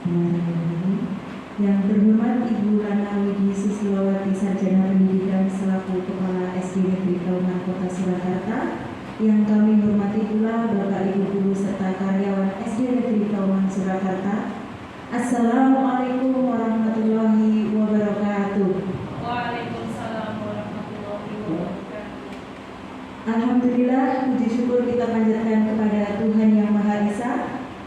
Yang terhormat Ibu Lana Widi Susilowati Sarjana Pendidikan selaku Kepala SD Negeri Kauman Kota Surakarta, yang kami hormati pula Bapak Ibu Guru serta karyawan SD Negeri Kauman Surakarta. Assalamualaikum warahmatullahi wabarakatuh. Waalaikumsalam warahmatullahi wabarakatuh. Alhamdulillah, puji syukur kita panjatkan kepada Tuhan Yang Maha Esa,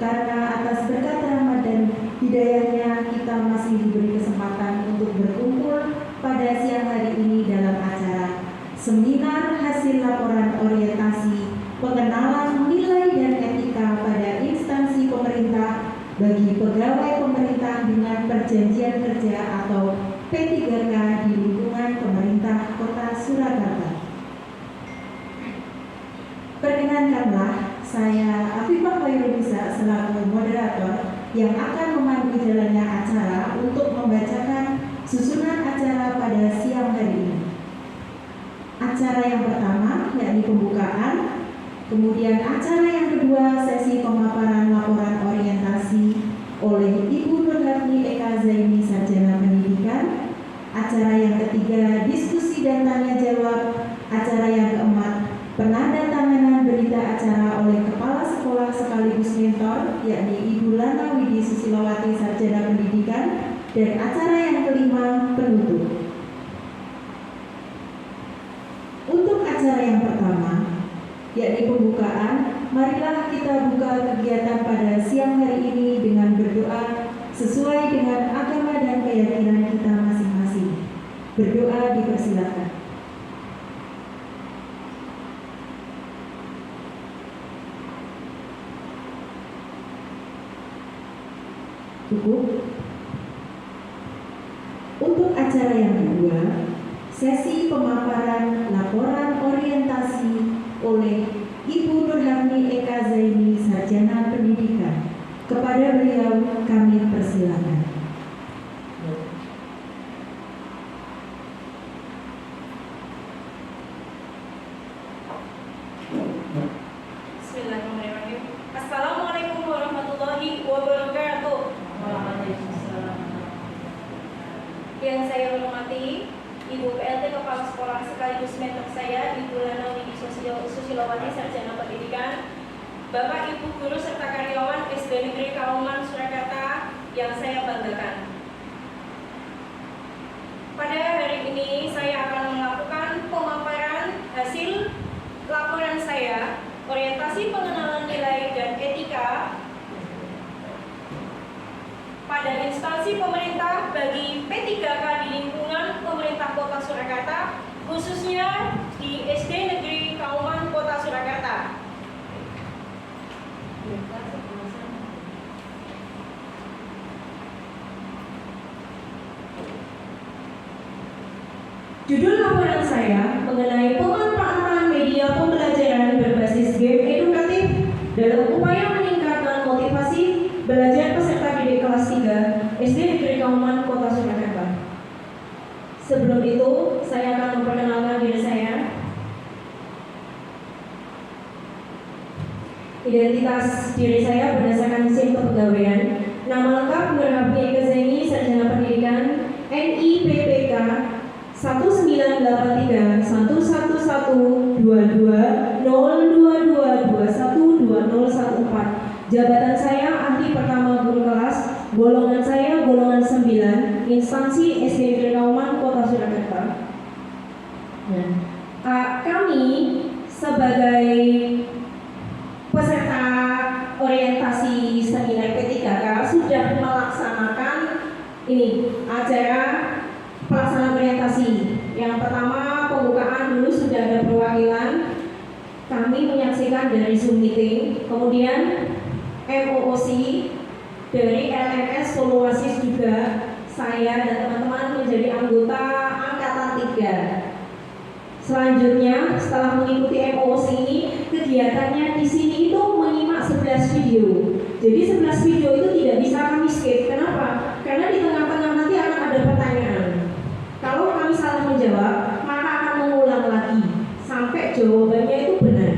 karena atas berkat rahmat dan hidayahnya kita masih diberi kesempatan untuk berkumpul pada siang hari ini dalam acara seminar hasil laporan orientasi pengenalan nilai dan etika pada instansi pemerintah bagi pegawai pemerintah dengan perjanjian kerja atau P3K di lingkungan pemerintah Kota Surakarta. Perkenankanlah, saya Afifah Khairunisa selaku moderator yang akan memandu jalannya acara untuk membacakan susunan acara pada siang hari ini. Acara yang pertama yakni pembukaan, kemudian acara yang kedua sesi pemaparan laporan orientasi oleh Ibu Nurhafni Eka Zaini Sarjana Pendidikan, acara yang ketiga diskusi dan tanya jawab, acara yang keempat penandatanganan berita acara oleh Kepala Sekolah sekaligus mentor yakni Ibu Lana Widi Susilowati Sarjana Pendidikan, dan acara yang kelima penutup. Untuk acara yang pertama yakni pembukaan, marilah kita buka kegiatan pada siang hari ini dengan berdoa sesuai dengan agama dan keyakinan kita masing-masing. Berdoa dipersilakan. Cukup. Untuk acara yang kedua, sesi pemaparan laporan orientasi oleh Ibu Nurhafni Eka Zaini Sarjana Pendidikan. Kepada beliau kami persilakan. Bismillahirrahmanirrahim. Assalamualaikum warahmatullahi wabarakatuh. Yang saya hormati Ibu PLT Kepala Sekolah sekaligus mentor saya, Ibu Lana Widi Susilowati Sarjana Pendidikan, Bapak Ibu Guru serta karyawan SD Negeri Kauman Surakarta yang saya banggakan. Pada hari ini saya akan melakukan pemaparan hasil laporan saya, orientasi pengenalan nilai dan etika pada instansi pemerintah bagi P3K di lingkungan pemerintah Kota Surakarta, khususnya di SD Negeri Kauman Kota Surakarta. Judul laporan saya mengenai pemanfaatan media pembelajaran berbasis game edukatif dalam upaya meningkatkan motivasi belajar peserta didik kelas 3 SD Negeri Kauman Kota Surakarta. Sebelum itu, saya akan memperkenalkan diri saya. Identitas diri saya berdasarkan SIM kepegawaian. Nama lengkap Nurhafni Eka Zaini Sarjana Pendidikan, NIPPK 1983 111 22 022 21 2014. Jabatan saya ahli pertama guru kelas, golongan saya golongan 9, instansi SD Negeri Kauman Kota Surakarta. Kami sebagai peserta orientasi seminar P3K sudah melaksanakan acara pelaksanaan orientasi. Yang pertama pembukaan dulu sudah ada perwakilan, kami menyaksikan dari Zoom meeting, kemudian MOOC dari LMS Poluasis juga saya dan teman-teman menjadi anggota angkatan 3. Selanjutnya setelah mengikuti MOOC ini, kegiatannya di sini itu menyimak 11 video. Jadi 11 video itu tidak bisa kami skip. Kenapa? Karena di tengah-tengah nanti akan ada pertanyaan. Kalau kami salah menjawab, maka akan mengulang lagi sampai jawabannya itu benar.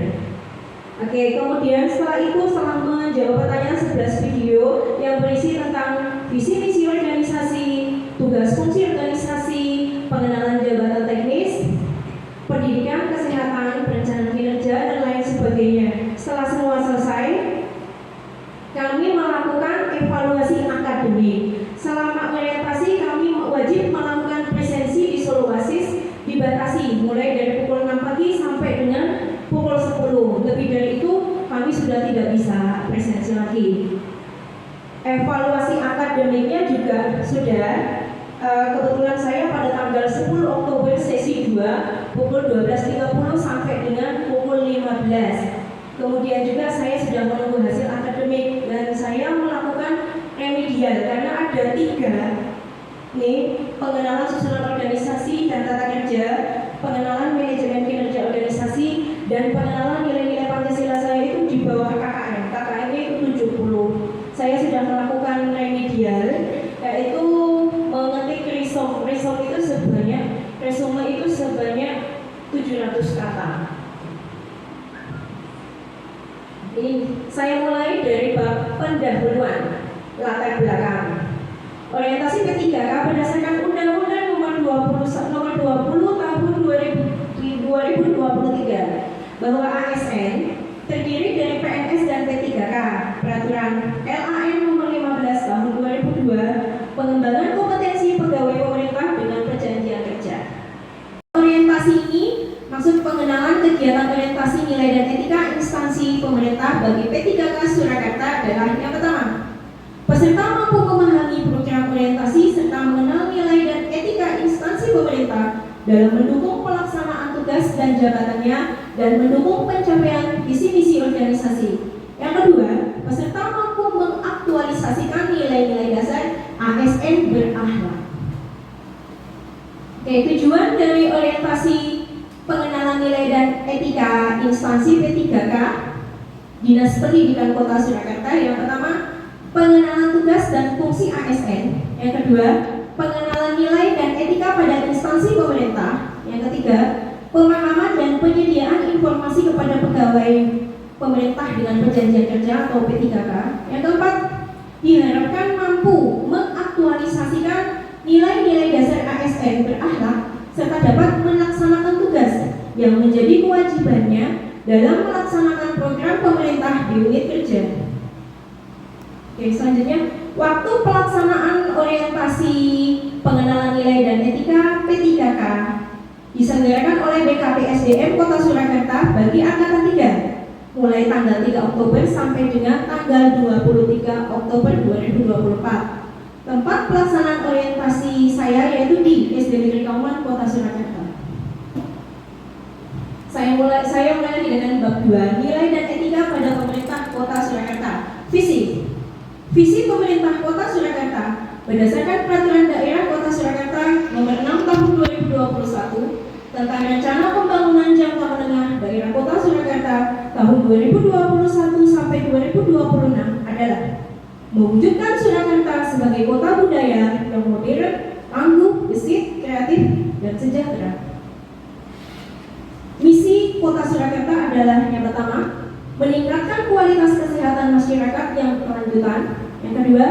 Oke, kemudian setelah itu setelah menjawab pertanyaan 11 video yang berisi tentang sudah tidak bisa presensi lagi. Evaluasi akademiknya juga sudah. Kebetulan saya pada tanggal 10 Oktober sesi 2 pukul 12.30 sampai dengan pukul 15. Kemudian juga saya sudah menunggu hasil akademik dan saya melakukan remedial karena ada 3 nih, pengenalan susunan organisasi dan tata kerja, pengenalan manajemen kinerja organisasi, dan pengenalan nilai-nilai Pancasila saya itu di bawah KKM. KKM itu 70. Saya sudah melakukan remedial, yaitu mengetik resume itu sebanyak 700 kata. Ini saya mulai dari bab pendahuluan, latar belakang. Orientasi P3K berdasarkan Undang-Undang Nomor 20 Tahun 2023 bahwa ASN terdiri dari PNS dan P3K. Peraturan LAN Nomor 15 Tahun 2002 pengembangan kompetensi pegawai pemerintah dengan perjanjian kerja. Orientasi ini maksud pengenalan kegiatan orientasi nilai dan etika instansi pemerintah bagi P3K Surakarta adalah yang pertama, peserta mampu memahami program orientasi serta mengenal nilai dan etika instansi pemerintah dalam mendukung pelaksanaan tugas dan jabatannya dan mendukung pencapaian visi misi organisasi. Yang kedua, peserta mampu mengaktualisasikan nilai-nilai dasar ASN berakhlak. Oke, tujuan dari orientasi pengenalan nilai dan etika instansi P3K Dinas Pendidikan Kota Surakarta. Yang pertama, pengenalan tugas dan fungsi ASN. Yang kedua, pengenalan nilai dan etika pada instansi pemerintah. Yang ketiga, pemahaman dan penyediaan informasi kepada pegawai pemerintah dengan perjanjian kerja atau P3K. Yang keempat, diharapkan mampu mengaktualisasikan nilai-nilai dasar ASN berakhlak serta dapat melaksanakan tugas yang menjadi kewajibannya dalam melaksanakan program pemerintah di unit kerja. Oke, selanjutnya, waktu pelaksanaan orientasi pengenalan nilai dan etika P3K diselenggarakan oleh BKPSDM Kota Surakarta bagi angkatan 3 mulai tanggal 3 Oktober sampai dengan tanggal 23 Oktober 2024. Tempat pelaksanaan orientasi saya yaitu di SD Negeri Kauman Kota Surakarta. Saya mulai dengan bab 2, nilai dan etika pada pemerintah Kota Surakarta. Visi pemerintah Kota Surakarta berdasarkan Peraturan Daerah Kota Surakarta Nomor 6 Tahun 2021 tentang Rencana Pembangunan Jangka Menengah Daerah Kota Surakarta tahun 2021 sampai 2026 adalah mewujudkan Surakarta sebagai kota budaya yang modern, tangguh, gesit, kreatif, dan sejahtera. Misi Kota Surakarta adalah yang pertama, meningkatkan kualitas kesehatan masyarakat yang berkelanjutan. Yang kedua,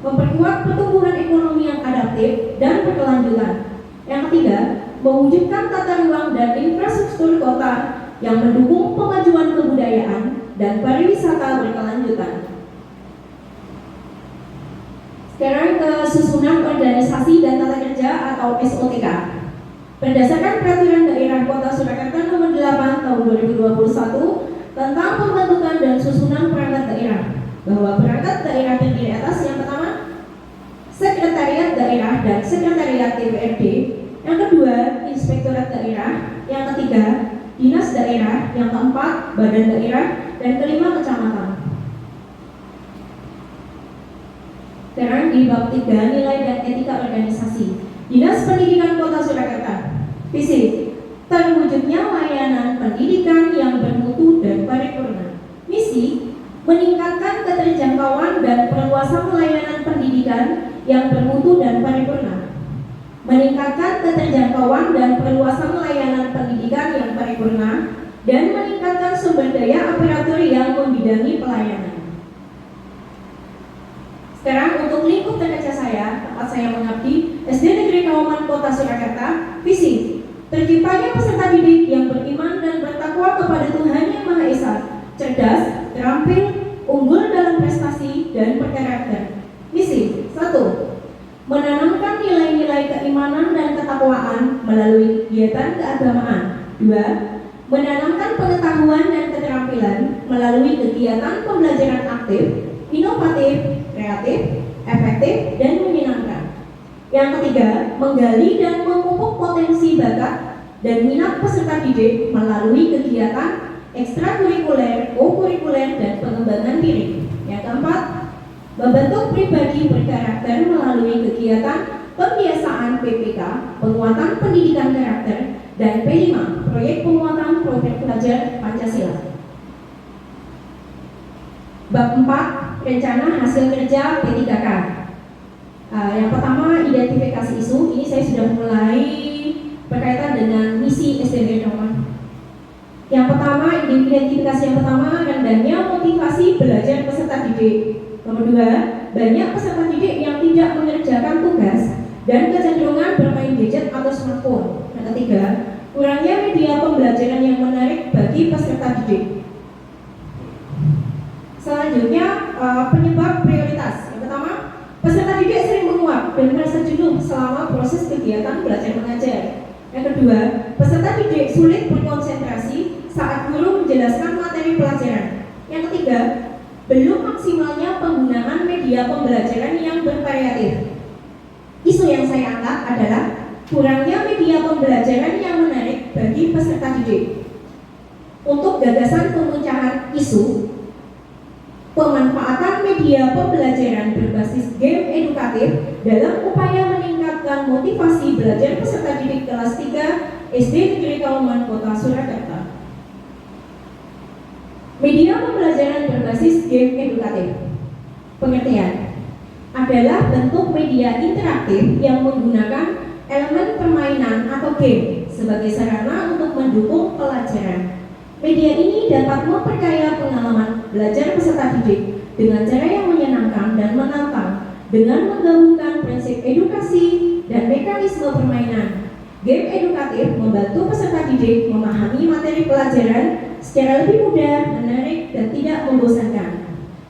memperkuat pertumbuhan ekonomi yang adaptif dan berkelanjutan. Yang ketiga, mewujudkan tata ruang dan infrastruktur kota yang mendukung pemajuan kebudayaan dan pariwisata berkelanjutan. Sekarang ke susunan organisasi dan tata kerja atau SOTK. Berdasarkan Peraturan Daerah Kota Surakarta Nomor 8 Tahun 2021 tentang pembentukan dan susunan perangkat daerah, bahwa perangkat daerah terdiri atas yang pertama, Sekretariat Daerah dan Sekretariat DPRD. Yang kedua, Inspektorat Daerah. Yang ketiga, Dinas Daerah. Yang keempat, Badan Daerah. Dan kelima, Kecamatan. Sekarang di bab 3, nilai dan etika organisasi. Dinas Pendidikan Kota Surakarta. Visi, terwujudnya layanan pendidikan yang bermutu dan paripurna. Misi, meningkatkan keterjangkauan dan perluasan layanan pendidikan yang bermutu dan paripurna. Meningkatkan keterjangkauan dan perluasan layanan pendidikan yang paripurna dan meningkatkan sumber daya aparatur yang membidangi pelayanan. Sekarang untuk lingkup terkecil saya, tempat saya mengabdi, SD Negeri Kauman Kota Surakarta. Visi, terciptanya peserta didik yang beriman dan bertakwa kepada Tuhan Yang Maha Esa, cerdas, terampil, unggul dalam prestasi dan berkarakter. Misi, 1. Menanamkan nilai-nilai keimanan dan ketakwaan melalui kegiatan keagamaan. 2. Menanamkan pengetahuan dan keterampilan melalui kegiatan pembelajaran aktif, inovatif, kreatif, efektif, dan menyenangkan. Yang ketiga, menggali dan memupuk potensi bakat dan minat peserta didik melalui kegiatan ekstrakurikuler, kokurikuler, dan pengembangan diri. Yang keempat, membentuk pribadi berkarakter melalui kegiatan pembiasaan PPK, penguatan pendidikan karakter, dan P5, proyek penguatan profil pelajar Pancasila. Bab 4, rencana hasil kerja P3K. Yang pertama, identifikasi isu. Ini saya sudah mulai berkaitan dengan misi SDG teman. Yang pertama, identifikasi yang pertama, rendahnya motivasi belajar peserta didik. Nomor 2, banyak peserta didik yang tidak mengerjakan tugas dan kecenderungan bermain gadget atau smartphone. Yang ketiga, kurangnya media pembelajaran yang menarik bagi peserta didik. Selanjutnya, penyebab prioritas. Yang pertama, peserta didik sering menguap dan merasa jenuh selama proses kegiatan belajar mengajar. Yang kedua, peserta didik sulit berkonsentrasi saat guru menjelaskan materi pelajaran. Yang ketiga, belum maksimalnya penggunaan media pembelajaran yang bervariatif. Isu yang saya angkat adalah kurangnya media pembelajaran yang menarik bagi peserta didik. Untuk gagasan pemecahan isu, pemanfaatan media pembelajaran berbasis game edukatif dalam upaya meningkatkan motivasi belajar peserta didik kelas 3 SD Negeri Kauman Kota Surakarta. Media pembelajaran berbasis game edukatif. Pengertian adalah bentuk media interaktif yang menggunakan elemen permainan atau game sebagai sarana untuk mendukung pelajaran. Media ini dapat memperkaya pengalaman belajar peserta didik dengan cara yang menyenangkan dan menantang dengan menggabungkan prinsip edukasi dan mekanisme permainan. Game edukatif membantu peserta didik memahami materi pelajaran secara lebih mudah, menarik, dan tidak membosankan.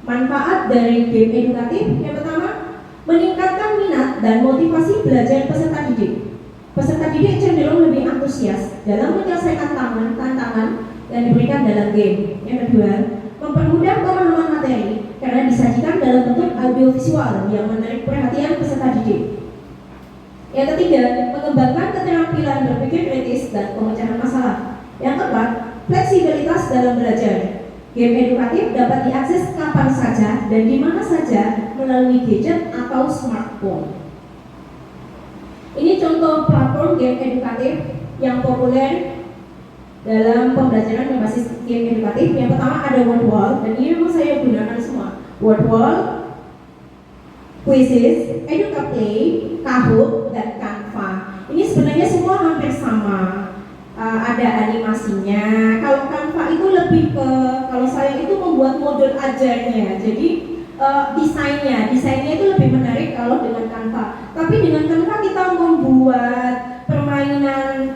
Manfaat dari game edukatif yang pertama, meningkatkan minat dan motivasi belajar peserta didik. Peserta didik cenderung lebih antusias dalam menyelesaikan tantangan yang diberikan dalam game. Yang kedua, mempermudah pemahaman materi karena disajikan dalam bentuk audiovisual yang menarik perhatian peserta didik. Yang ketiga, mengembangkan keterampilan berpikir kritis dan pemecahan masalah. Yang keempat, fleksibilitas dalam belajar. Game edukatif dapat diakses kapan saja dan di mana saja melalui gadget atau smartphone. Ini contoh platform game edukatif yang populer dalam pembelajaran berbasis game edukatif. Yang pertama ada Wordwall, dan ini memang saya gunakan semua. Wordwall, Quizzes, Educaplay, Kahoot, dan Canva. Ini sebenarnya semua hampir sama. Ada animasinya. Kalau Canva itu lebih ke, kalau saya itu membuat modul ajarnya. Jadi desainnya itu lebih menarik kalau dengan Canva. Tapi dengan Canva kita membuat permainan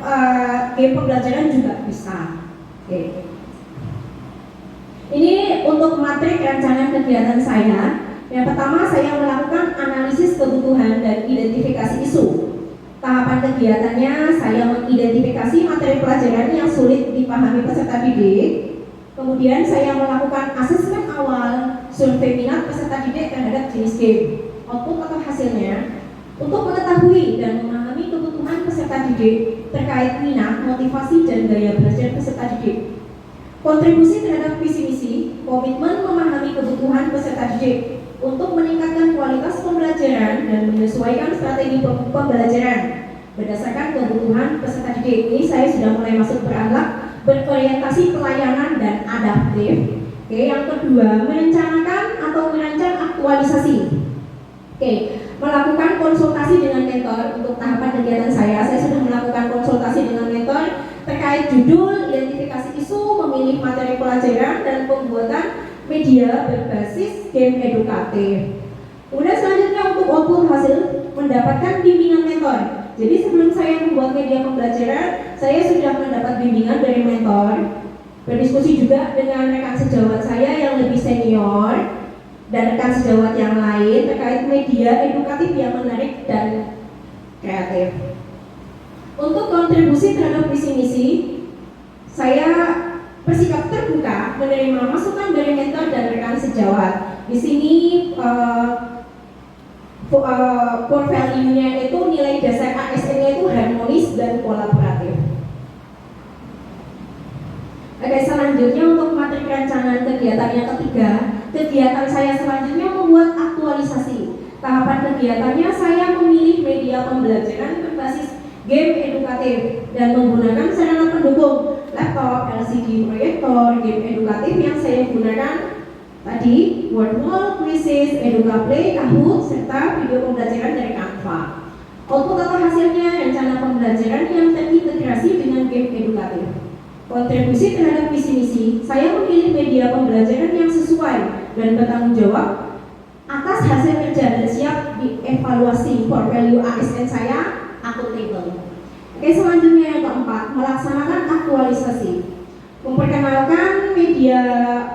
game pembelajaran juga bisa. Oke. Ini untuk materi rancangan kegiatan saya. Yang pertama, saya melakukan analisis kebutuhan dan identifikasi isu. Tahapan kegiatannya, saya mengidentifikasi materi pelajaran yang sulit dipahami peserta didik. Kemudian saya melakukan asesmen awal, survei minat peserta didik terhadap jenis game. Output atau hasilnya, untuk mengetahui dan memahami kebutuhan peserta didik terkait minat, motivasi, dan gaya belajar peserta didik. Kontribusi terhadap visi misi, komitmen memahami kebutuhan peserta didik untuk meningkatkan kualitas pembelajaran dan menyesuaikan strategi pembelajaran berdasarkan kebutuhan peserta didik. Ini saya sudah mulai masuk berakhlak, berorientasi pelayanan dan adaptif. Oke, yang kedua, merencanakan atau merancang aktualisasi. Oke, melakukan konsultasi dengan mentor. Untuk tahapan kegiatan saya sudah melakukan konsultasi dengan mentor terkait judul, identifikasi isu, memilih materi pelajaran, dan pembuatan media berbasis game edukatif. Kemudian selanjutnya untuk output hasil, mendapatkan bimbingan mentor. Jadi sebelum saya membuat media pembelajaran, saya sudah mendapat bimbingan dari mentor, berdiskusi juga dengan rekan sejawat saya yang lebih senior dan rekan sejawat yang lain terkait media edukatif yang menarik dan kreatif. Untuk kontribusi terhadap visi misi, saya bersikap terbuka menerima masukan dari mentor dan rekan sejawat. Di sini core value-nya itu nilai dasar ASN-nya itu harmonis dan kolaboratif. Oke, selanjutnya untuk materi perencanaan kegiatan yang ketiga, kegiatan saya selanjutnya membuat aktualisasi. Tahapan kegiatannya saya memilih media pembelajaran berbasis game edukatif dan menggunakan sarana pendukung laptop, LCD proyektor, game edukatif yang saya gunakan tadi, Wordwall, Quizzes, EducaPlay, Kahoot, serta video pembelajaran dari Canva. Output atau hasilnya rencana pembelajaran yang terintegrasi dengan game edukatif. Kontribusi terhadap visi misi, saya memilih media pembelajaran yang sesuai dan bertanggung jawab atas hasil kerja dan siap dievaluasi. Core value ASN saya akuntabel. Oke, selanjutnya yang keempat, melaksanakan aktualisasi. Memperkenalkan media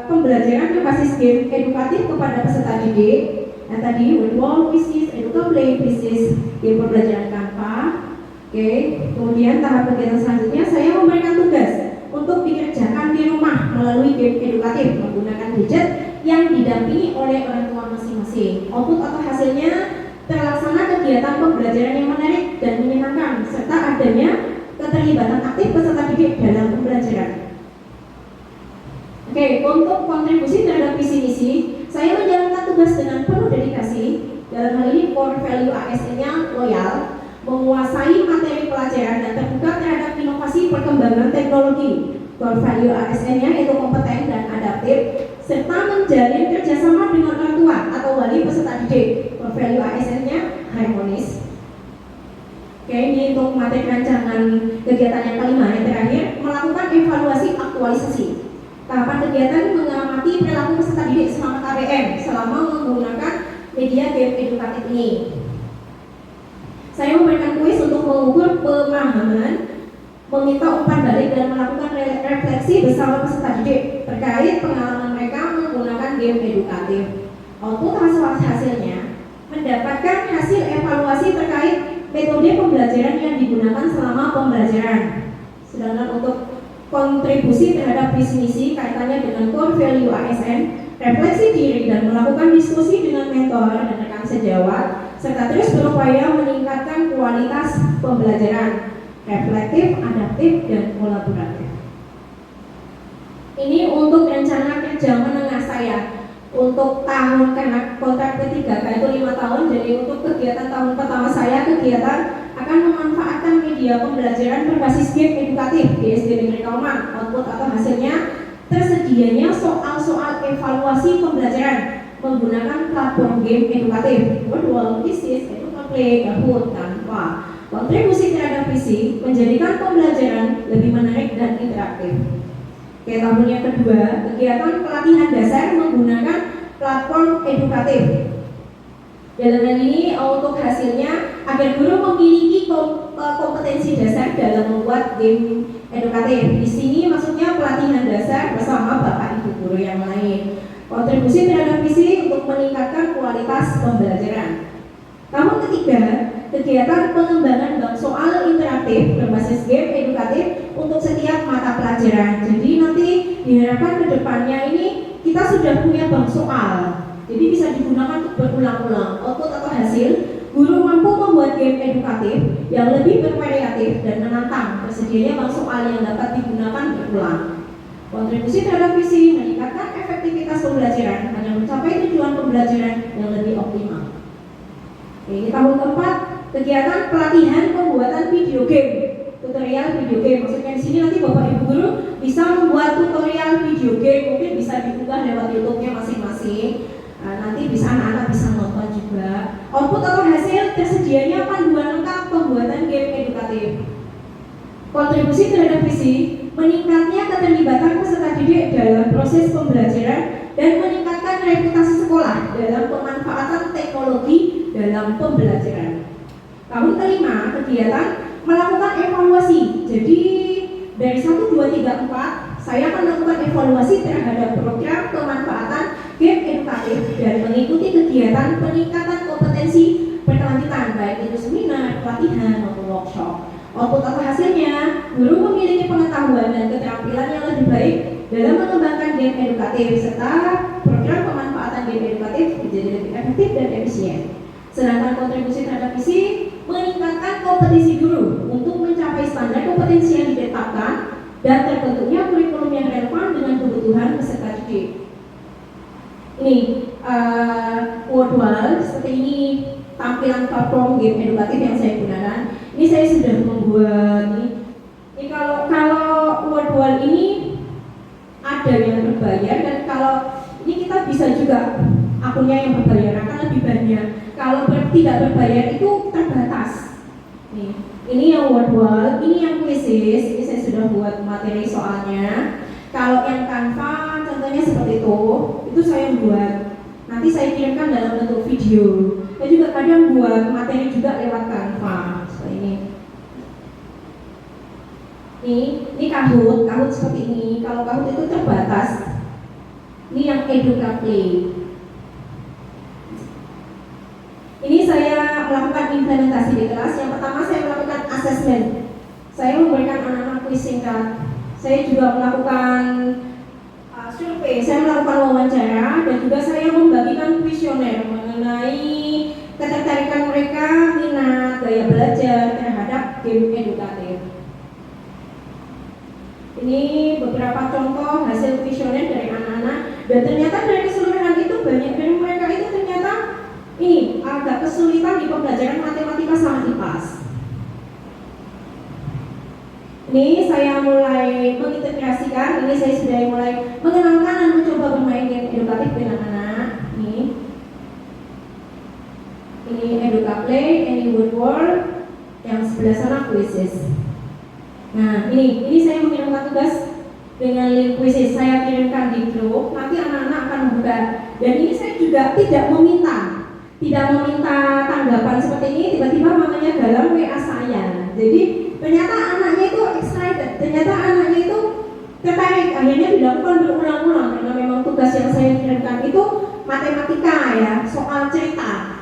pembelajaran berbasis game edukatif kepada peserta didik. Yang tadi Wordwall, Quizzes, EducaPlay, Quizzes, game pembelajaran Canva. Oke, kemudian tahap kegiatan selanjutnya saya memberikan tugas untuk dikerjakan di rumah melalui game edukatif menggunakan gadget yang didampingi oleh orang tua masing-masing. Output atau hasilnya terlaksana kegiatan pembelajaran yang menarik dan menyenangkan serta adanya keterlibatan aktif peserta didik dalam pembelajaran. Oke, untuk kontribusi terhadap visi misi, saya menjalankan tugas dengan penuh dedikasi. Dalam hal ini core value ASN-nya loyal, menguasai materi pelajaran dan terbuka terhadap inovasi perkembangan teknologi. Core value ASN-nya yaitu kompeten dan adaptif, serta menjalin kerjasama dengan orang tua atau wali peserta didik. Core value ASN-nya harmonis. Oke, ini untuk materi rancangan kegiatan yang kelima. Yang terakhir, melakukan evaluasi aktualisasi. Tahapan kegiatan mengamati perilaku peserta didik selama KBM selama menggunakan media game edukatif ini. Saya memberikan kuis untuk mengukur pemahaman, meminta umpan balik dan melakukan refleksi bersama peserta didik terkait pengalaman mereka menggunakan game edukatif. Output hasilnya mendapatkan hasil evaluasi terkait metode pembelajaran yang digunakan selama pembelajaran. Sedangkan untuk kontribusi terhadap visi misi kaitannya dengan core value ASN, refleksi diri dan melakukan diskusi dengan mentor dan rekan sejawat, serta terus berupaya meningkatkan kualitas pembelajaran reflektif, adaptif, dan kolaboratif. Ini untuk rencana kerja menengah saya untuk tahun karena kontrak P3K itu 5 tahun. Jadi untuk kegiatan tahun pertama saya, kegiatan akan memanfaatkan media pembelajaran berbasis game edukatif di SD Negeri Kauman. Output atau hasilnya tersedianya soal-soal evaluasi pembelajaran menggunakan platform game edukatif Wordwall, Quizzes, EducaPlay, Kahoot, Canva. Kontribusi terhadap visi menjadikan pembelajaran lebih menarik dan interaktif. Oke, tahun yang kedua, kegiatan pelatihan dasar menggunakan platform edukatif. Dalam hal ini untuk hasilnya agar guru memiliki kompetensi dasar dalam membuat game edukatif. Di sini maksudnya pelatihan dasar bersama bapak ibu guru yang lain. Kontribusi terhadap visi untuk meningkatkan kualitas pembelajaran. Tahun ketiga, kegiatan pengembangan bank soal interaktif berbasis game edukatif untuk setiap mata pelajaran. Jadi nanti diharapkan ke depannya ini kita sudah punya bank soal. Jadi bisa digunakan untuk berulang-ulang. Output atau hasil, guru mampu membuat game edukatif yang lebih bervariatif dan menantang. Tersedianya bank soal yang dapat digunakan berulang. Kontribusi terhadap visi meningkatkan efektivitas pembelajaran hanya mencapai tujuan pembelajaran yang lebih optimal. Ini tahun keempat, kegiatan pelatihan pembuatan video game, tutorial video game. Maksudnya di sini nanti bapak ibu guru bisa membuat tutorial video game, mungkin bisa diunggah lewat YouTube-nya masing-masing. Nanti bisa anak-anak bisa nonton juga. Output atau hasil tersedianya panduan lengkap pembuatan game edukatif. Kontribusi terhadap visi meningkatnya keterlibatan peserta didik dalam proses pembelajaran dan meningkatkan reputasi sekolah dalam pemanfaatan teknologi dalam pembelajaran. Tahun kelima, kegiatan melakukan evaluasi. Jadi dari 1, 2, 3, 4 saya akan melakukan evaluasi terhadap program pemanfaatan game edukatif dan mengikuti kegiatan peningkatan kompetensi berkelanjutan baik itu seminar, pelatihan maupun workshop. Output atau hasilnya, guru memiliki pengetahuan dan keterampilan yang lebih baik dalam mengembangkan game edukatif serta program pemanfaatan game edukatif menjadi lebih efektif dan efisien. Sedangkan kontribusi terhadap visi meningkatkan kompetisi guru untuk mencapai standar kompetensi yang ditetapkan dan terbentuknya kurikulum yang relevan dengan kebutuhan peserta didik. Ini word wall seperti ini tampilan platform game edukatif yang saya gunakan. Ini saya sudah membuat ini kalau word wall ini ada yang berbayar, dan kalau ini kita bisa juga akunnya yang berbayar akan lebih banyak. Kalau tidak berbayar itu terbatas. Nih, ini yang word wall, ini yang quizzes. Ini saya sudah buat materi soalnya. Kalau yang Canva contohnya seperti itu saya buat. Nanti saya kirimkan dalam bentuk video. Saya juga kadang buat materi juga lewat Canva seperti ini. Ini Kahoot seperti ini. Kalau Kahoot itu terbatas. Ini yang EducaPlay. Ini saya melakukan implementasi di kelas. Yang pertama saya melakukan assessment. Saya memberikan anak-anak kuis singkat. Saya juga melakukan survei. Saya melakukan wawancara dan juga saya membagikan kuesioner mengenai ketertarikan mereka, minat, gaya belajar terhadap game edukatif. Ini beberapa contoh hasil kuesioner dari anak-anak, dan ternyata dari keseluruhan itu banyak dari mereka itu ternyata ini agak kesulitan di pembelajaran matematika sama IPAS. Ini saya mulai mengintegrasikan, ini saya sudah mulai mengenalkan dan mencoba bermain game edukatif dengan anak. Ini EducaPlay, ini Word Wall, yang sebelah sana quizzes. Nah, ini saya mengirimkan tugas dengan link quizzes, saya kirimkan di grup, nanti anak-anak akan membuka. Dan ini saya juga tidak meminta tanggapan seperti ini, tiba-tiba mamanya dalam WA saya. Jadi ternyata anaknya itu excited, ternyata anaknya itu tertarik, akhirnya dilakukan berulang-ulang karena memang tugas yang saya kirimkan itu matematika ya, soal cerita.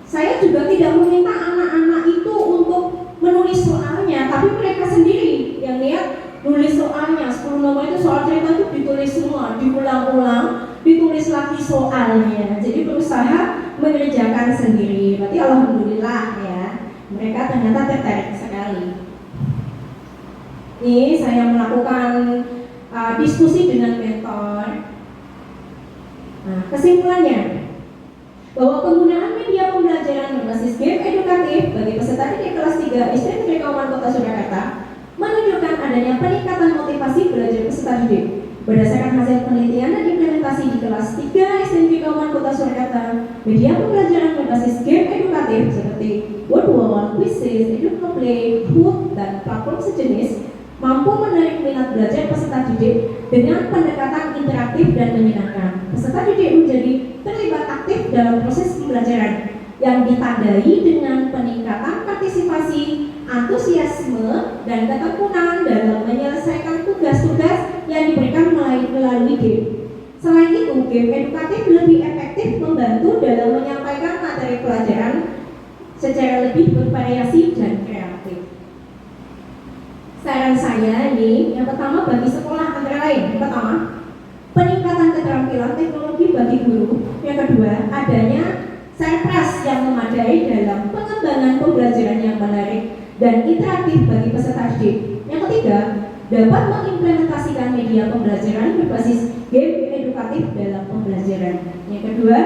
Saya juga tidak meminta anak-anak itu untuk menulis soalnya, tapi mereka sendiri yang lihat nulis soalnya. 10 nomor itu soal cerita itu ditulis semua, diulang-ulang, ditulis lagi soalnya. Jadi berusaha mengerjakan sendiri. Berarti alhamdulillah ya, mereka ternyata tertarik sekali. Ini saya melakukan diskusi dengan mentor. Nah, kesimpulannya bahwa penggunaan media pembelajaran berbasis game edukatif bagi peserta didik kelas 3 SD Negeri Kauman Kota Surakarta menunjukkan adanya peningkatan motivasi belajar peserta didik. Berdasarkan hasil penelitian dan implementasi di kelas 3 SD Negeri Kauman Kota Surakarta, media pembelajaran berbasis game edukatif seperti Word Wall, quizzes, EducaPlay, Kahoot, dan platform sejenis mampu menarik minat belajar peserta didik dengan pendekatan interaktif dan menyenangkan. Peserta didik menjadi terlibat aktif dalam proses pembelajaran yang ditandai dengan peningkatan partisipasi, antusiasme, dan ketekunan dalam menyelesaikan tugas-tugas yang diberikan melalui game. Selain itu, game edukatif lebih efektif membantu dalam menyampaikan materi pelajaran secara lebih bervariasi dan kreatif. Saran saya ini, yang pertama bagi sekolah antara lain, yang pertama peningkatan keterampilan teknologi bagi guru, yang kedua adanya serpras yang memadai dalam pengembangan pembelajaran yang menarik dan interaktif bagi peserta didik, yang ketiga dapat mengimplementasikan media pembelajaran berbasis game edukatif dalam pembelajaran, yang kedua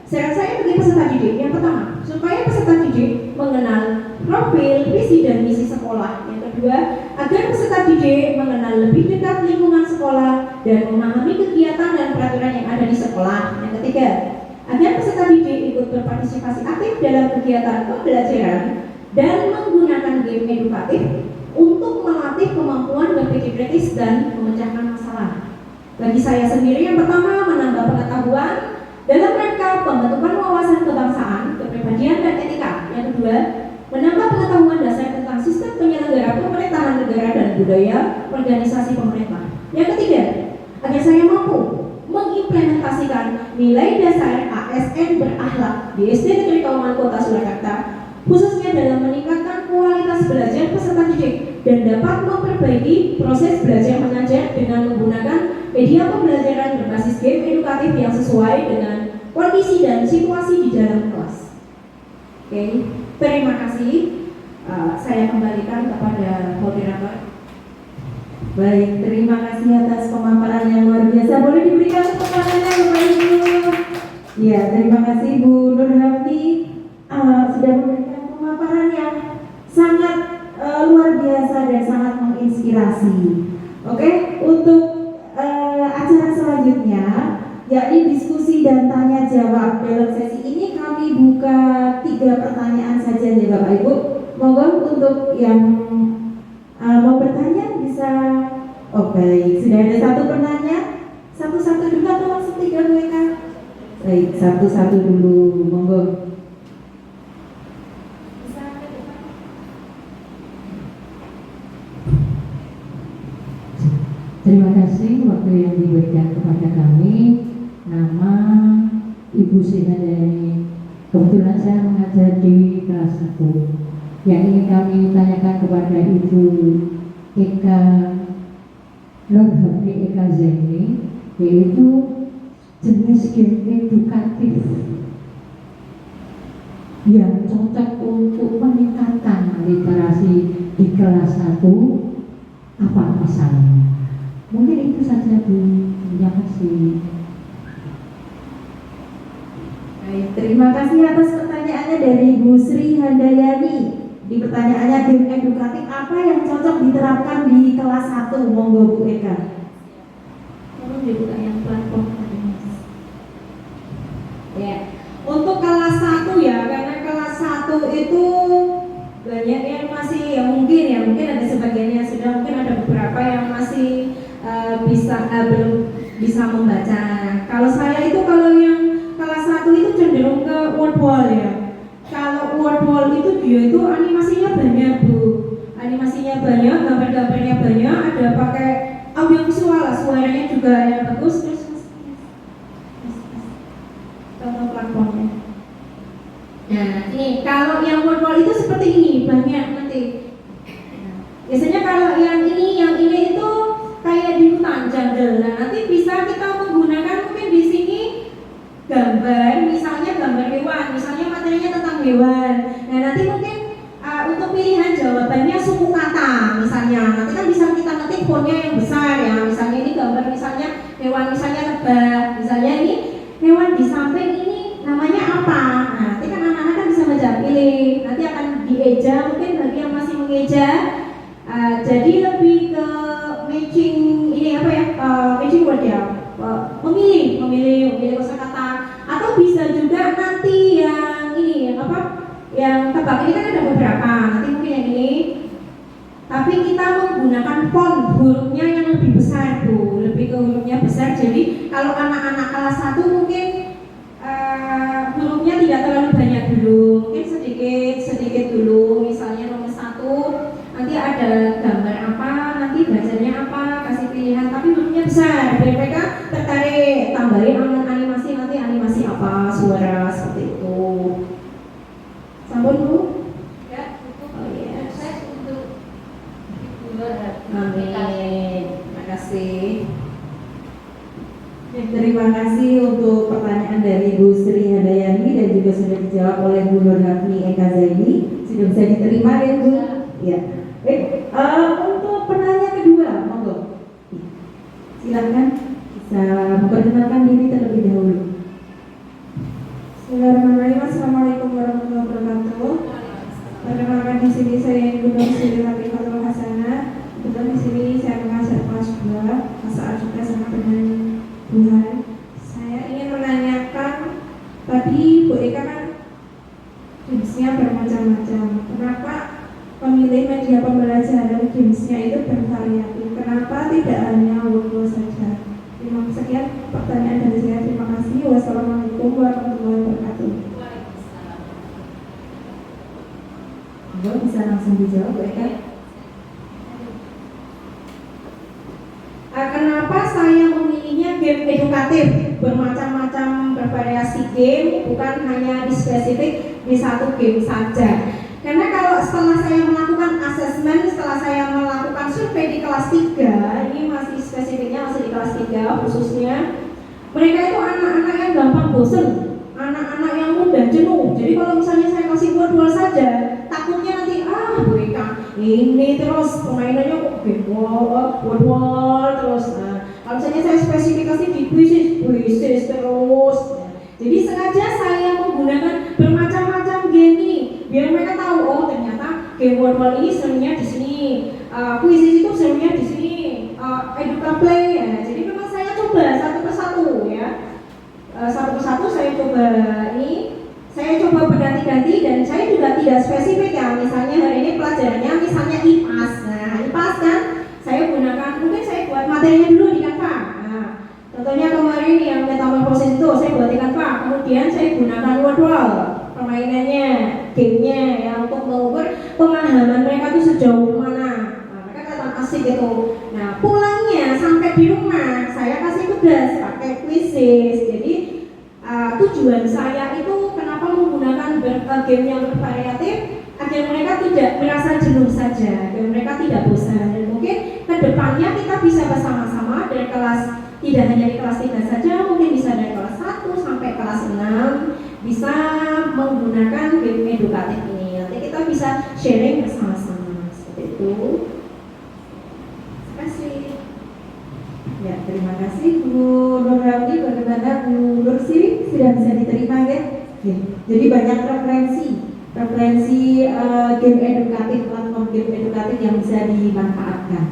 saran saya bagi peserta didik, yang pertama supaya peserta didik mengenal profil, visi dan misi sekolah, yang kedua agar peserta didik mengenal lebih dekat lingkungan sekolah dan memahami kegiatan dan peraturan yang ada di sekolah. Yang ketiga, agar peserta didik ikut berpartisipasi aktif dalam kegiatan pembelajaran dan menggunakan game edukatif untuk melatih kemampuan berpikir kritis dan memecahkan masalah. Bagi saya sendiri, yang pertama menambah pengetahuan dalam rangka pembentukan wawasan kebangsaan, kepribadian dan etika. Yang kedua, menambah pengetahuan dasar tentang sistem penyelenggaraan pemerintahan negara dan budaya organisasi pemerintah. Yang ketiga, agar saya mampu mengimplementasikan nilai dasar ASN berakhlak di SD Negeri Kauman Kota Surakarta, khususnya dalam meningkatkan kualitas belajar peserta didik dan dapat memperbaiki proses belajar mengajar dengan menggunakan media pembelajaran berbasis game edukatif yang sesuai dengan kondisi dan situasi di dalam kelas. Oke, terima kasih. Saya kembalikan kepada moderator. Baik, terima kasih atas pemaparan yang luar biasa. Boleh diberikan tepuk tangannya Bapak Ibu. Ya, terima kasih Bu Nur Hafni sudah memberikan pemaparan yang sangat luar biasa dan sangat menginspirasi. Oke, untuk acara selanjutnya yakni diskusi dan tanya jawab. Dalam sesi ini kami buka 3 pertanyaan saja ya Bapak Ibu. Monggo untuk yang mau bertanya bisa. Oh baik, sudah ada 1 penanya. Satu-satu dulu atau langsung 3 mereka? Baik, satu-satu dulu, monggo. Terima kasih waktu yang diberikan kepada kami. Nama Ibu Sri Handayani. Kebetulan saya mengajar di kelas 1. Yang ingin kami tanyakan kepada Ibu Eka Nur Hafni Eka Zaini, yaitu jenis game edukatif yang cocok untuk meningkatkan literasi di kelas 1 apa misalnya? Mungkin itu saja Bu. Terima kasih. Baik, terima kasih atas pertanyaannya dari Bu Sri Handayani. Di pertanyaannya game edukatif apa yang cocok diterapkan di kelas 1? Monggo Bu Eka. Tolong dibuka yang platform tadi Mas. Ya, untuk kelas 1 ya, karena kelas 1 itu banyak yang masih mungkin ada sebagian yang sudah, mungkin ada beberapa yang masih belum bisa membaca. Kalau saya itu kalau yang kelas 1 itu cenderung ke word wall ya. Kalau word wall itu dia itu animasinya banyak Bu. Animasinya banyak, gambar-gambarnya banyak, ada pakai audio visual lah, suaranya juga yang bagus. Terus contoh platformnya. Nah, ini kalau yang word wall itu seperti ini, banyak nanti. Biasanya kalau yang ini itu kayak di hutan jungle. Nah, nanti bisa kita menggunakan mungkin di sini gambar, misalnya gambar hewan, misalnya materinya tentang hewan. Nah, nanti mungkin untuk pilihan jawabannya suku kata, misalnya. Nanti kan bisa kita ketik fontnya yang besar ya. Misalnya ini gambar misalnya hewan, misalnya lebah, misalnya ini hewan di samping ini namanya apa. Nah, nanti kan anak-anak kan bisa menjawab pilih. Nanti akan dieja, mungkin bagi yang masih mengeja. Jadi lebih ke matching ini apa ya, matching word ya, memilih kosakata. Atau bisa juga nanti yang ini yang tebak ini kan ada beberapa, nanti mungkin yang ini, tapi kita menggunakan font hurufnya yang lebih besar Bu, lebih ke hurufnya besar. Jadi kalau anak-anak kelas 1 mungkin hurufnya tidak terlalu banyak dulu, mungkin sedikit dulu. Misalnya nomor 1 nanti ada gambar apa, nanti bacanya apa, kasih pilihan, tapi hurufnya besar biar mereka tertarik. Tambahin animasi, nanti animasi apa, suara, seperti itu. Sampun Bu? Ya, cukup. Oh iya. Sukses untuk Ibu Nur Hafni. Amin. Terima kasih. Ya, terima kasih untuk pertanyaan dari Bu Sri Handayani dan juga sudah dijawab oleh Bu Nur Hafni Eka Zaini. Sudah bisa diterima ya Bu? Ya. Untuk penanya kedua, monggo. Silakan bisa memperkenalkan diri terlebih dahulu. Bismillahirrahmanirrahim. Assalamualaikum warahmatullahi wabarakatuh. Perkenalkan di sini saya Ibu Nur Sri Latifah Hasanah. Kebetulan di sini saya mengajar kelas 2, masa juga sama dengan Tuhan. Saya ingin menanyakan, tadi Bu Eka kan gamesnya bermacam-macam. Kenapa pemilih media pembelajaran gamesnya itu bervariatif? Kenapa tidak hanya workflow saja? Sekian pertanyaan dari saya. Terima kasih. Wassalamualaikum warahmatullahi wabarakatuh. Monggo bisa langsung dijawab Bu Eka. Kenapa saya memilihnya game edukatif, bermacam-macam bervariasi game, bukan hanya spesifik di satu game saja. Karena kalau setelah saya melakukan asesmen, setelah saya melakukan survei di kelas 3, ini masih spesifiknya masih di kelas 3 khususnya. Mereka itu anak-anak yang gampang bosen, anak-anak yang mudah jenuh. Jadi kalau misalnya saya kasih word-word saja, takutnya nanti mereka ini terus permainannya kok word-word terus. Nah, kalau misalnya saya spesifikasi di puisis terus. Jadi sengaja saya menggunakan bermacam-macam game ini biar mereka tahu, oh ternyata game word-word ini serunya di sini, puisis itu serunya di sini, educa play. Ya. Jadi memang saya coba satu persatu ya, satu persatu saya coba ini. Saya coba berganti-ganti dan saya juga tidak spesifik ya. Misalnya hari ini pelajarannya misalnya IPAS. Nah, IPAS kan saya gunakan, mungkin saya buat materinya dulu di Canva. Nah, contohnya kemarin yang metamorfosis itu saya buat di Canva. Kemudian saya gunakan word-wall permainannya, gamenya ya untuk mengukur pemahaman mereka itu sejauh mana. Nah, mereka kelihatan asik gitu. Nah, pulangnya sampai di rumah saya kasih tugas pakai quizzes. Jadi tujuan saya itu kenapa menggunakan game yang bervariatif agar mereka tidak merasa jenuh saja, agar mereka tidak bosan. Dan mungkin kedepannya kita bisa bersama-sama dari kelas, tidak hanya di kelas 3 saja, mungkin bisa dari kelas 1 sampai kelas 6 bisa menggunakan game edukatif ini. Nanti kita bisa sharing bersama-sama seperti itu. Terima kasih. Ya, terima kasih Bu Nur Ramli. Bagaimana Bu Nur Siri? Sudah bisa diterima ya? Ya. Jadi banyak referensi game edukatif, platform game edukatif yang bisa dimanfaatkan.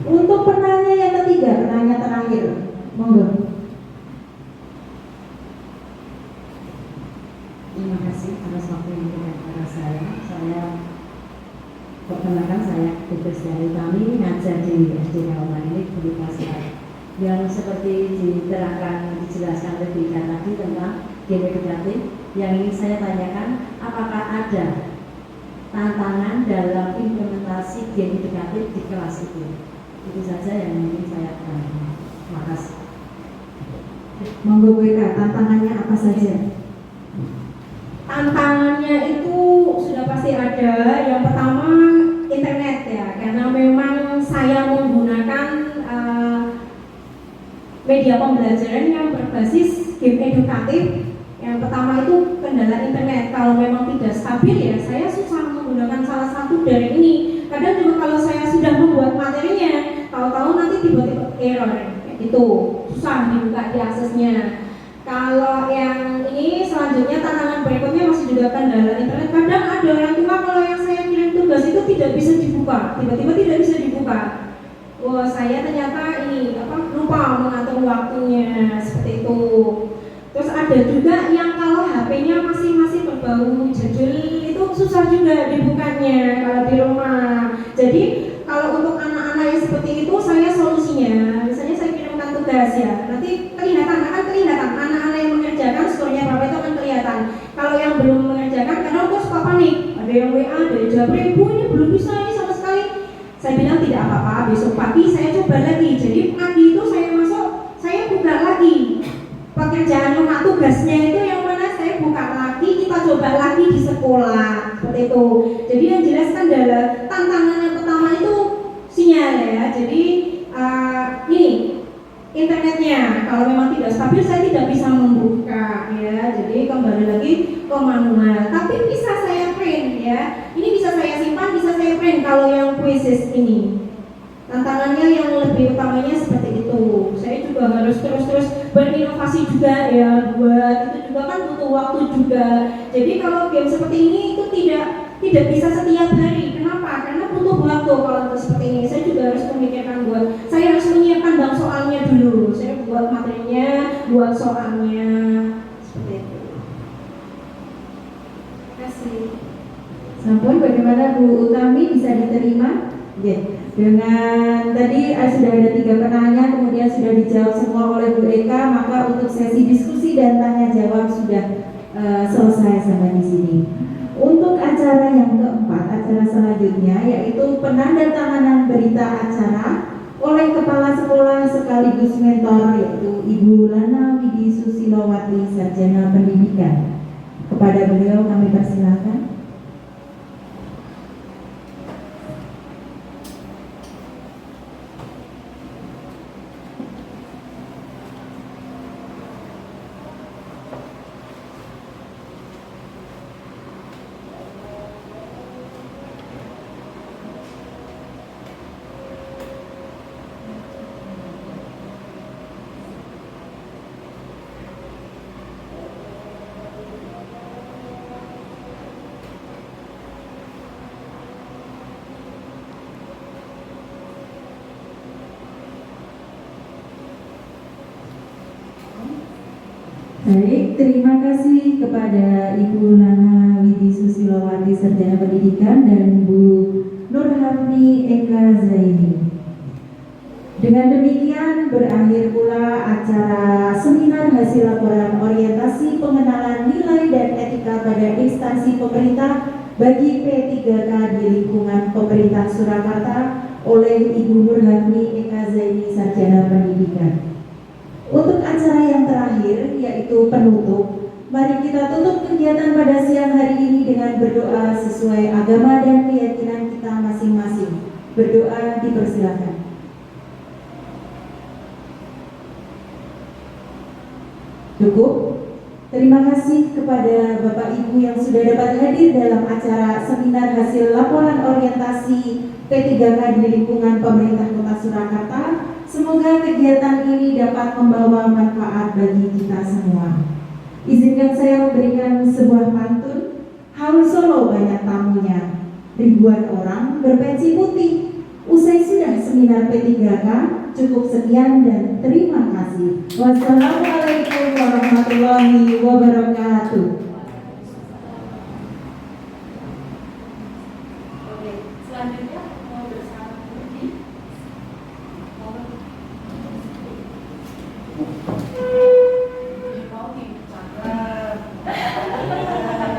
Untuk penanya yang ketiga, penanya terakhir, monggo. Terima kasih atas waktu yang diberikan kepada saya. Perkenalkan, saya Tugas dari kami ngajar di SD Kauman ini di kelas 4. Yang seperti diterangkan, dijelaskan oleh Bika tadi tentang game edukatif, yang ingin saya tanyakan, apakah ada tantangan dalam implementasi game edukatif di kelas itu? Itu saja yang ingin saya tanyakan. Terima kasih. Monggo Bu Eka, tantangannya apa saja? Tantangannya itu sudah pasti ada. Yang pertama internet ya, karena memang saya menggunakan media pembelajaran yang berbasis game edukatif. Yang pertama itu kendala internet. Kalau memang tidak stabil ya saya susah menggunakan salah satu dari ini. Kadang juga kalau saya sudah membuat materinya, tahu-tahu nanti tiba-tiba error itu susah dibuka diaksesnya. Kalau yang ini selanjutnya tantangan berikutnya masih juga kendala internet. Kadang ada orang tua kalau yang saya kirim tugas itu tidak bisa dibuka, tiba-tiba tidak bisa dibuka. Wah, saya ternyata lupa mengatur waktunya seperti itu. Terus ada juga yang kalau HP-nya masih berbau jadul itu susah juga dibukanya kalau di rumah. Jadi kalau untuk anak-anak yang seperti itu saya solusinya, misalnya saya kirimkan tugas ya, nanti akan kelihatan anak-anak yang mengerjakan skornya berapa itu akan kelihatan. Kalau yang belum mengerjakan karena aku suka panik, ada yang WA dari Japri, Bu ini belum bisa ini sama sekali. Saya bilang tidak apa-apa, besok pagi saya coba lagi. Jadi pagi itu saya masuk, saya buka lagi pekerjaan rumah tugasnya itu yang mana saya buka lagi, kita coba lagi di sekolah seperti itu. Jadi yang jelas kendala tantangan yang pertama itu sinyal ya. Jadi ini internetnya kalau memang tidak stabil saya tidak bisa membuka ya. Jadi kembali lagi ke manual. Tapi bisa saya print ya. Ini bisa saya simpan, bisa saya print kalau yang quizzes ini. Tantangannya yang lebih utamanya seperti itu. Saya juga harus terus berinovasi juga ya, buat itu juga kan butuh waktu juga. Jadi kalau game seperti ini itu tidak bisa setiap hari. Kenapa? Karena butuh waktu kalau untuk seperti ini. Saya juga harus memikirkan saya harus menyiapkan bank soalnya dulu. Saya buat materinya, buat soalnya seperti itu. Terima kasih. Sampun, bagaimana Bu Utami, bisa diterima? Ya. Dengan tadi sudah ada 3 penanya, kemudian sudah dijawab semua oleh Bu Eka, maka untuk sesi diskusi dan tanya jawab sudah selesai sampai di sini. Untuk acara yang keempat, acara selanjutnya yaitu penandatanganan berita acara oleh Kepala Sekolah sekaligus mentor yaitu Ibu Lana Widi Susilowati, Sarjana Pendidikan. Kepada beliau kami persilakan. Baik, terima kasih kepada Ibu Nana Widi Susilowati Sarjana Pendidikan dan Bu Nurhafni Eka Zaini. Dengan demikian berakhir pula acara seminar hasil laporan orientasi pengenalan nilai dan etika pada instansi pemerintah bagi P3K di lingkungan pemerintah Surakarta oleh Ibu Nurhafni Eka Zaini Sarjana Pendidikan. Untuk acara yang terakhir yaitu penutup, mari kita tutup kegiatan pada siang hari ini dengan berdoa sesuai agama dan keyakinan kita masing-masing. Berdoa dipersilakan. Cukup. Terima kasih kepada Bapak Ibu yang sudah dapat hadir dalam acara seminar hasil laporan orientasi P3K di lingkungan pemerintah Kota Surakarta. Semoga kegiatan ini dapat membawa manfaat bagi kita semua. Izinkan saya memberikan sebuah pantun. Haul Solo banyak tamunya, ribuan orang berpeci putih. Usai sudah seminar P3K, cukup sekian dan terima kasih. Wassalamualaikum warahmatullahi wabarakatuh.